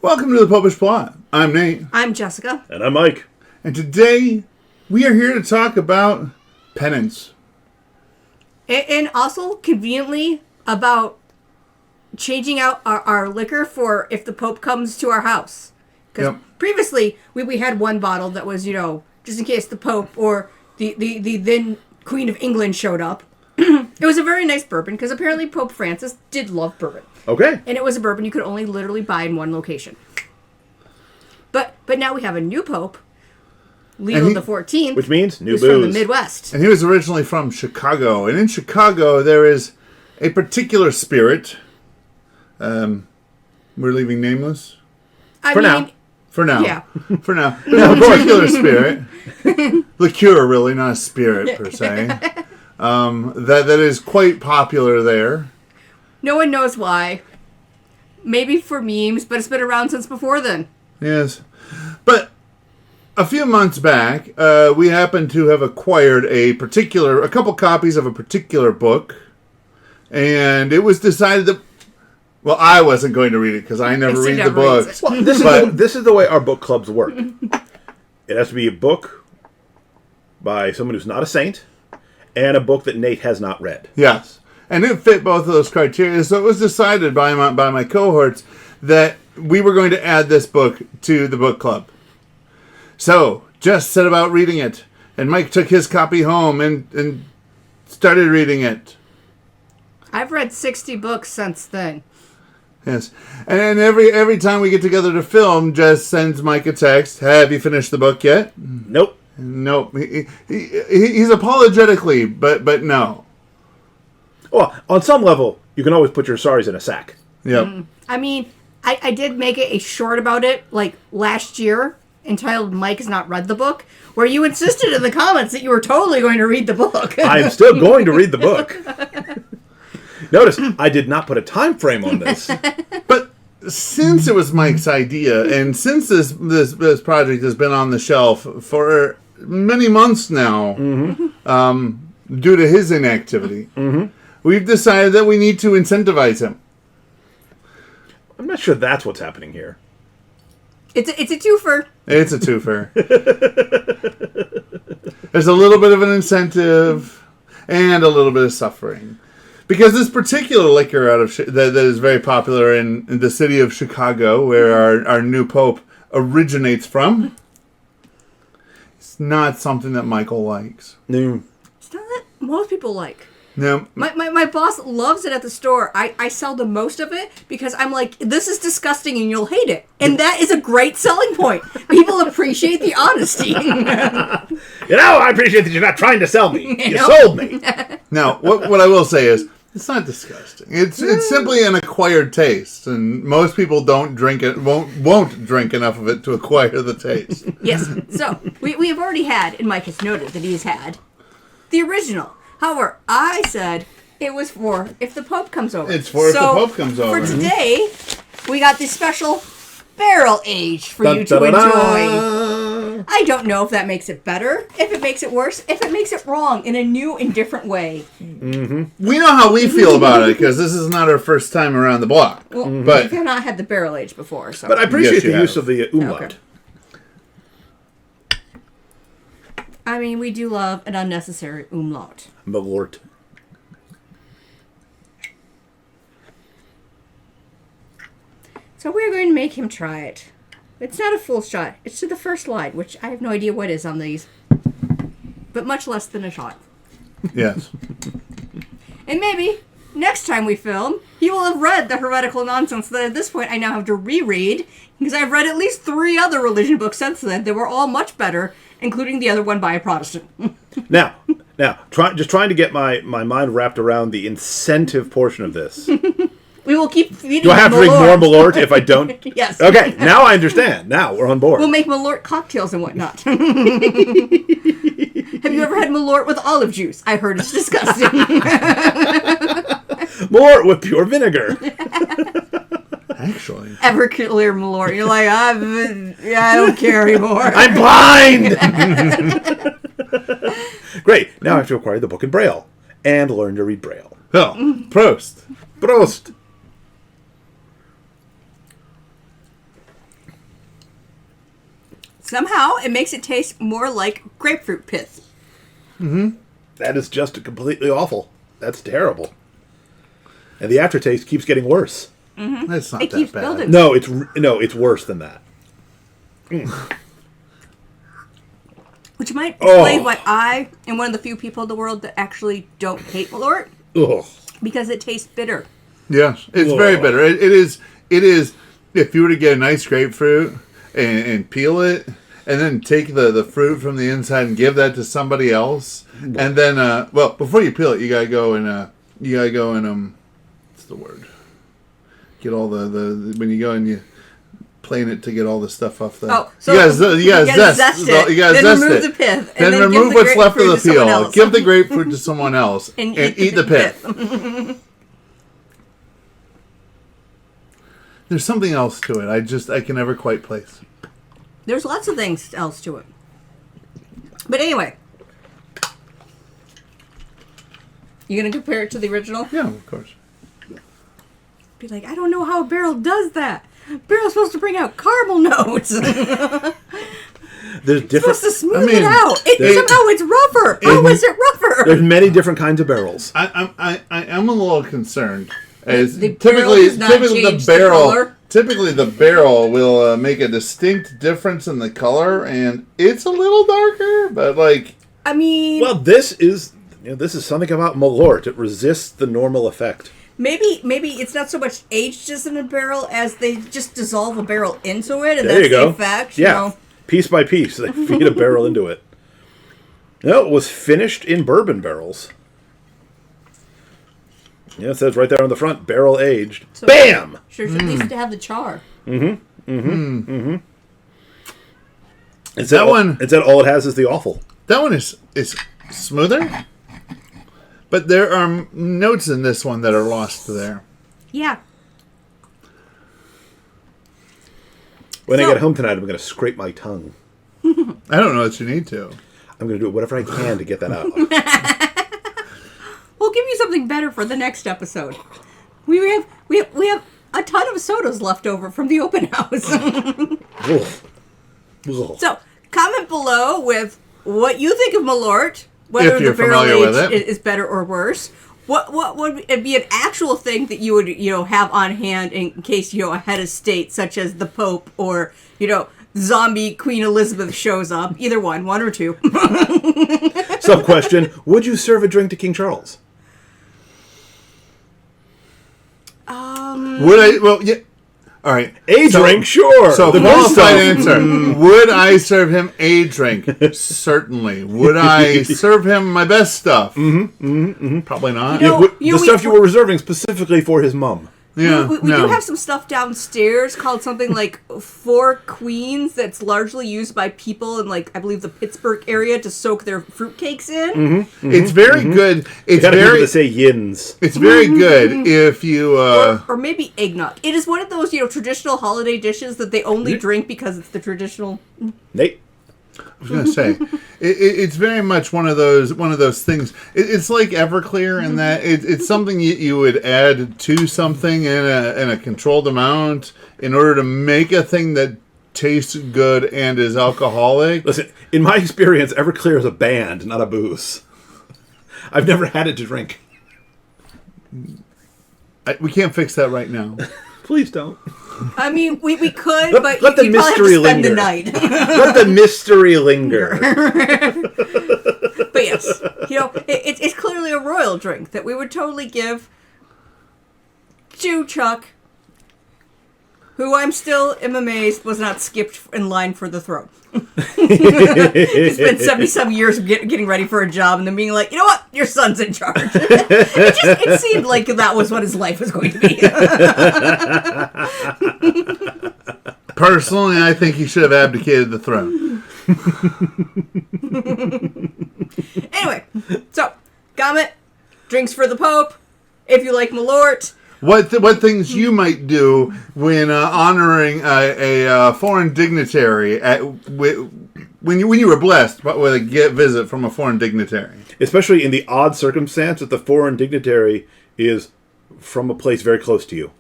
Welcome to the Popish Plot. I'm Nate. I'm Jessica. And I'm Mike. And today we are here to talk about penance. And also, conveniently, about changing out our liquor for if the Pope comes to our house. Because previously, we had one bottle that was, just in case the Pope or the then Queen of England showed up. It was a very nice bourbon, because apparently Pope Francis did love bourbon. Okay. And it was a bourbon you could only literally buy in one location. But now we have a new Pope, Leo XIV. Which means new booze. From the Midwest. And he was originally from Chicago. And in Chicago, there is a particular spirit. We're leaving nameless? For now. Yeah. For now. There's a particular spirit. Liqueur, really, not a spirit, per se. That is quite popular there. No one knows why. Maybe for memes, but it's been around since before then. Yes. But a few months back, we happened to have acquired a couple copies of a particular book. And it was decided that, well, I wasn't going to read it because I never read the books. Well, this is the way our book clubs work. It has to be a book by someone who's not a saint and a book that Nate has not read. Yes. And it fit both of those criteria. So it was decided by my cohorts that we were going to add this book to the book club. So just set about reading it. And Mike took his copy home and started reading it. I've read 60 books since then. Yes. And every time we get together to film, Jess sends Mike a text. Have you finished the book yet? Nope. Nope. He's apologetically, but no. Well, on some level, you can always put your sorries in a sack. Yep. I mean, I did make a short about it, like, last year, entitled Mike Has Not Read the Book, where you insisted in the comments that you were totally going to read the book. I am still going to read the book. Notice, I did not put a time frame on this. But since it was Mike's idea, and since this project has been on the shelf for many months now, due to his inactivity, we've decided that we need to incentivize him. I'm not sure that's what's happening here. It's a twofer. It's a twofer. There's a little bit of an incentive and a little bit of suffering. Because this particular liquor that is very popular in the city of Chicago, where our new Pope originates from, it's not something that Michael likes. No. It's not that most people like. No. My boss loves it at the store. I sell the most of it because I'm like, this is disgusting and you'll hate it. And that is a great selling point. People appreciate the honesty. I appreciate that you're not trying to sell me. You sold me. Now, what I will say is, it's not disgusting. It's simply an acquired taste, and most people don't drink it. Won't drink enough of it to acquire the taste. Yes. So we have already had, and Mike has noted that he's had the original. However, I said it was for if the Pope comes over. It's for if the Pope comes over. For today, we got this special barrel aged for you to enjoy. I don't know if that makes it better, if it makes it worse, if it makes it wrong in a new and different way. Mm-hmm. We know how we feel about it because this is not our first time around the block. Well, but we've not had the barrel age before. So. But I appreciate the use of the umlaut. Okay. I mean, we do love an unnecessary umlaut. Malört. So we're going to make him try it. It's not a full shot. It's to the first line, which I have no idea what is on these. But much less than a shot. Yes. And maybe next time we film, he will have read the heretical nonsense that at this point I now have to reread, because I've read at least 3 other religion books since then that were all much better, including the other one by a Protestant. Now, trying to get my mind wrapped around the incentive portion of this. We will keep feeding Do I have to drink more Malört if I don't? Yes. Okay, now I understand. Now we're on board. We'll make Malört cocktails and whatnot. Have you ever had Malört with olive juice? I heard it's disgusting. Malört with pure vinegar. Actually. Everclear Malört. You're like, I don't care anymore. I'm blind! Great. Now I have to acquire the book in Braille and learn to read Braille. Oh, Prost. Prost. Somehow, it makes it taste more like grapefruit pith. That is just completely awful. That's terrible. And the aftertaste keeps getting worse. That's not It that keeps bad. building. No, it's worse than that. Which might explain why I am one of the few people in the world that actually don't hate Malört. Ugh. Because it tastes bitter. Yes, it's very bitter. It is. If you were to get a nice grapefruit and peel it, and then take the fruit from the inside and give that to somebody else, and then before you peel it, you gotta go and what's the word? Get all the when you go and you plane it to get all the stuff off the. Oh, so you gotta zest it. You gotta then zest remove it. the pith. Then And remove give what's left of the grapefruit to someone peel. else. Give the grapefruit to someone else and eat the pith. There's something else to it. I can never quite place. There's lots of things else to it. But anyway. You going to compare it to the original? Yeah, of course. Be like, I don't know how a barrel does that. Barrel's supposed to bring out caramel notes. There's different. Supposed to smooth it out. Somehow it's rougher. How is it rougher? There's many different kinds of barrels. I am a little concerned. As The barrel does not typically change the color? Typically the barrel will make a distinct difference in the color, and it's a little darker. But like, I mean, Well, this is something about Malört. It resists the normal effect. maybe it's not so much aged as in a barrel as they just dissolve a barrel into it, and There that's you go. the effect. Yeah, You know? piece by piece, they feed a barrel into it. No, it was finished in bourbon barrels. Yeah, it says right there on the front, barrel aged. So Bam! Sure, at least to have the char. It said That one- It said all it has is the awful. that one is smoother. But there are notes in this one that are lost there. Yeah. When I So- get home tonight, I'm going to scrape my tongue. I don't know that you need to. I'm going to do whatever I can to get that out. We'll give you something better for the next episode. We have a ton of sodas left over from the open house. Ugh. Ugh. So, comment below with what you think of Malört, whether If you're the barrel familiar with age it. is better or worse. What would it be an actual thing that you would have on hand in case a head of state such as the Pope or zombie Queen Elizabeth shows up? Either one or two. Sub question: would you serve a drink to King Charles? Would I? Well, yeah. All right. Drink, sure. So the qualified good stuff. answer: would I serve him a drink? Certainly. Would I serve him my best stuff? Probably not. You know, the stuff you were reserving specifically for his mum. Yeah. We do have some stuff downstairs called something like Four Queens that's largely used by people in, like, I believe the Pittsburgh area to soak their fruitcakes in. It's very good. It's Got to very. say yins. It's very good if you. Or maybe eggnog. It is one of those, traditional holiday dishes that they only drink because it's the traditional. Nate. I was gonna say, it's very much one of those things. It's like Everclear in that it's something you would add to something in a controlled amount in order to make a thing that tastes good and is alcoholic. Listen, in my experience, Everclear is a band, not a booze. I've never had it to drink. We can't fix that right now. Please don't. I mean, we could, Let but the you probably have to mystery spend the linger. night. Let the mystery linger. But yes, it's clearly a royal drink that we would totally give to Chuck, who I'm still am amazed was not skipped in line for the throne. He spent 70-some years getting ready for a job and then being like, you know what, your son's in charge. It seemed like that was what his life was going to be. Personally, I think he should have abdicated the throne. Anyway, so comment, drinks for the Pope, if you like Malört. What things you might do when honoring a foreign dignitary when you were blessed with a visit from a foreign dignitary? Especially in the odd circumstance that the foreign dignitary is from a place very close to you.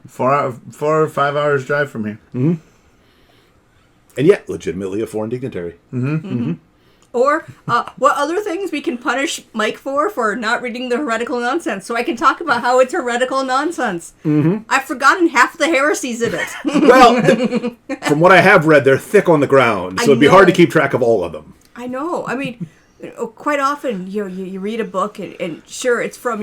4 or 5 hours drive from here. and yet legitimately a foreign dignitary. Or what other things we can punish Mike for not reading the heretical nonsense, so I can talk about how it's heretical nonsense. I've forgotten half the heresies in it. Well, from what I have read, they're thick on the ground, so it'd be hard to keep track of all of them. I know. I mean, quite often, you read a book, and sure, it's from,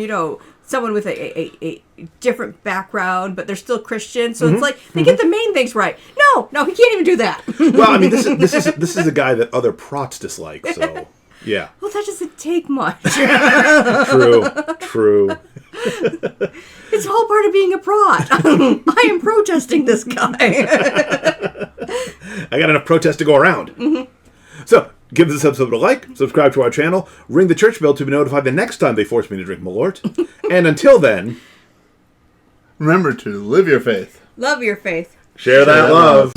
someone with a different background, but they're still Christian, so it's like, they get the main things right. No, he can't even do that. Well, I mean, this is a guy that other prots dislike, so, yeah. Well, that doesn't take much. True. It's all part of being a prot. I am protesting this guy. I got enough protest to go around. So, give this episode a like, subscribe to our channel, ring the church bell to be notified the next time they force me to drink Malört. And until then, remember to live your faith. Love your faith. Share that love.